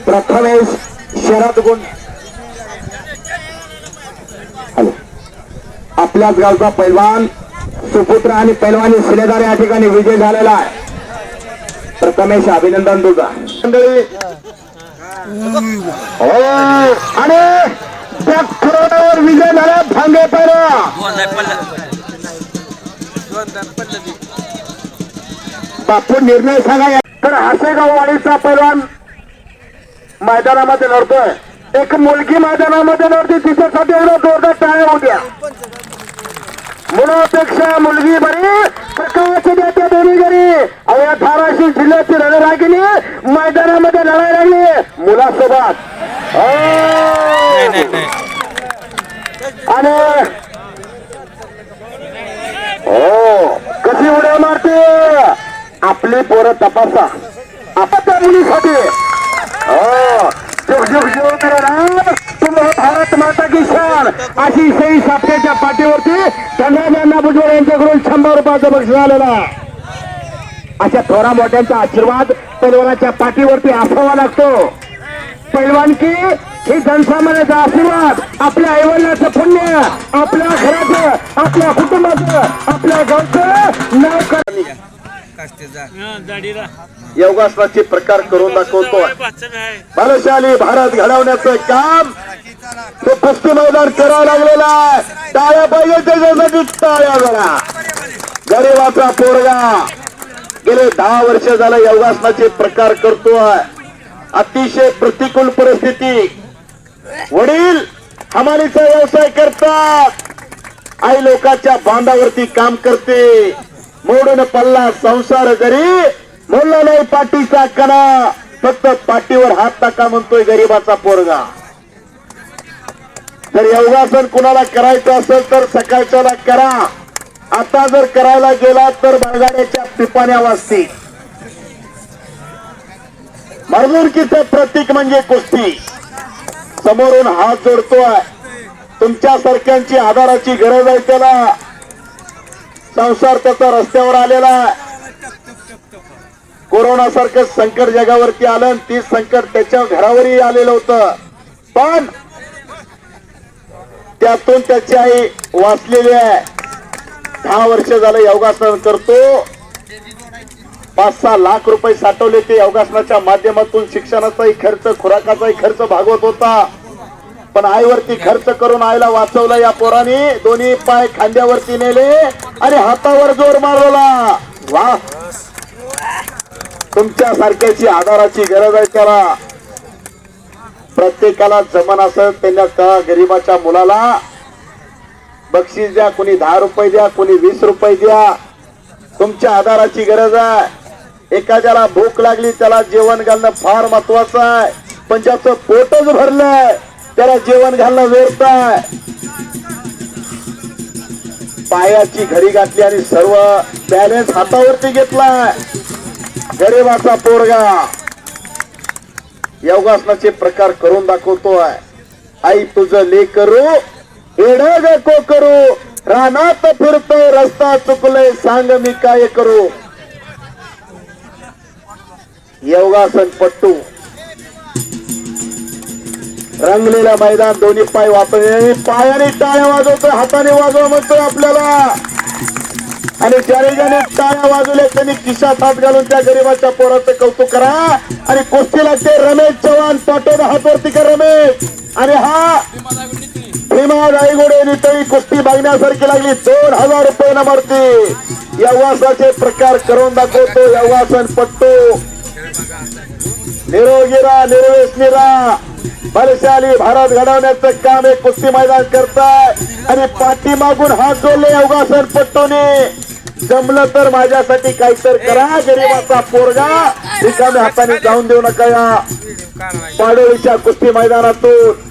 प्रथमेश शरद गुण आपल्याच गावचा पैलवान सुपुत्र आणि पैलवानी शिलेदार या ठिकाणी विजय झालेला आहे. प्रथमेश अभिनंदन तुझा मंडळी. आणि जगफुरवर विजय झाला भांगे पैलवान बापू निर्णय सांगा. तर हासेगाव वाडीचा पैलवान मैदानामध्ये लढतोय. एक मुलगी मैदानामध्ये लढते तिच्यासाठी एवढं जोरदार टाळ्या होत्या. मुलापेक्षा मुलगी बरी प्रकाश देते दोन्ही घरी. अवया धाराशिव जिल्ह्याची रणरागिणी मैदानामध्ये लढायला लागली मुलासोबत. आणि कशी उड्या मारते आपली पोरं तपासा. आपण त्या मुलीसाठी भारत माता की शान अशी सही सापट्याच्या पाठीवरती चंद्रज्ञाना भुजबळ यांच्याकडून 100 रुपयाचं बक्षीस आलेला. अशा थोरा मोठ्यांचा आशीर्वाद पैलवानाच्या पाठीवरती असावा लागतो. पैलवानकी ही जनसामान्याचा आशीर्वाद आपल्या आईवडिलाचं पुण्य आपल्या घराचं आपल्या कुटुंबाचं आपल्या गावचं नाव करणे योगासनाचे प्रकार करून दाखवतो. बलशाली भारत घडवण्याचं काम तो कुस्ती मैदान करावं लागलेला आहे. टाळ्या पाहिजे त्याच्यासाठी टाळ्या झाला. गरीबाचा पोरगा गेले 10 वर्ष झालं योगासनाचे प्रकार करतोय. अतिशय प्रतिकूल परिस्थिती. वडील हमालीचा व्यवसाय करतात. आई लोकांच्या बांधावरती काम करते. मोडून पल्ला संसार जरी मोडला नाही पाठीचा कणा. फक्त पाठीवर हात टाका म्हणतोय गरीबाचा पोरगा. जर योगासन कुणाला करायचं असेल तर सकाळच्याला करा. आता जर करायला गेला तर बळगाड्याच्या पिपाण्या वाजतील. मर्दुकीचं प्रतीक म्हणजे कुस्ती. समोरून हात जोडतोय. तुमच्या सारख्यांची आधाराची गरज आहे त्याला. संसार त्याचा रस्त्यावर आलेला. कोरोना सारखं संकट जगावरती आलं. ती संकट त्याच्या घरावरही आलेलं होतं. पण त्यातून त्याची आई वाचलेली आहे. 10 वर्ष झालं योगासन करतो. 5-6 लाख रुपये साठवले ते योगासनाच्या माध्यमातून. शिक्षणाचाही खर्च खुराकाचाही खर्च भागवत होता. पण आईवरती खर्च करून आईला वाचवलं या पोराने. दोन्ही पाय खांद्यावरती नेले आणि हातावर जोर मारवला. वा तुमच्या सारख्याची आधाराची गरज आहे त्याला. प्रत्येकाला जमन असं त्यांना का गरीबाच्या मुलाला बक्षीस द्या. कोणी 10 रुपये द्या, कोणी 20 रुपये द्या. तुमच्या आधाराची गरज आहे. एखाद्याला भूक लागली त्याला जेवण घालणं फार महत्वाचं आहे. पण ज्याचं पोटच भरलंय त्याला जेवण घालणं व्यर्थ आहे. पायाची घडी घातली आणि सर्व बॅलन्स हातावरती घेतलाय गरीबाचा पोरगा. योगासनाचे प्रकार करून दाखवतोय. आई तुझं लेकरू एडग को करू. रानात फिरतोय रस्ता चुकलोय सांग मी काय करू. योगासन पट्टू रंगलेला मैदान. दोन्ही पाय वापरले. पायाने टाळ्या वाजवतोय. हाताने वाजवा म्हणतोय आपल्याला. आणि ज्याने ज्याने टाळ्या वाजवल्या त्यांनी खिशात हात घालून त्या गरीबाच्या पोराचं कौतुक करा. आणि कुस्तीला ते रमेश चव्हाण पाठवला हातवरती का रमेश. आणि हा भीमा रायगोडे नितळी कुस्ती बघण्यासारखी लागली. 2000 रुपये नमरती. योगासनाचे प्रकार करून दाखवतो योगासन पट्टू. निरोगीरा निर्वेशनीरा बलशाली भारत घडवण्याचं काम एक कुस्ती मैदान करताय. आणि पाठीमागून हात जोडले योगासन पट्टूने. जमलं तर माझ्यासाठी काहीतरी करा. गरीबाचा पोरगा रिकाम्या हाताने जाऊन देऊ नका या पाडोळीच्या कुस्ती मैदानातून.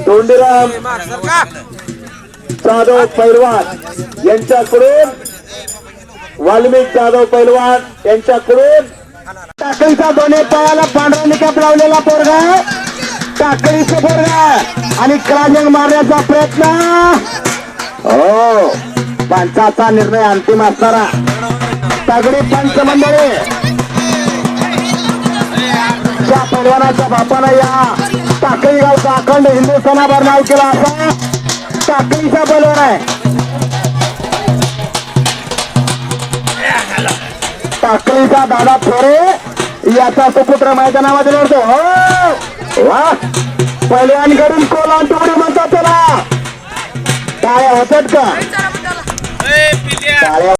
धोंडीराम जाधव पैलवान यांच्याकडून वाल्मिक जाधव पैलवान यांच्याकडून टाकळीचा दोन्ही पायाला पांढरा निकाप लावलेला पोरगा. टाकळीचा पोरगा आणि क्राजंग मारण्याचा प्रयत्न. हो पंचाचा निर्णय अंतिम असणारा तगडी पंच मंडळी. पैलवानाच्या बापानं या टाकळी गावचा अखंड हिंदुस्थानाभर नाव केला असा टाकळीचा पैलवान आहे. टाकळीचा दादा थोरे याचा सुपुत्र मैदानामध्ये लढतो. हो वा पैलवान करून कोलांट उडी म्हणतात त्याला. टाळ्या होतात का? टाळ्या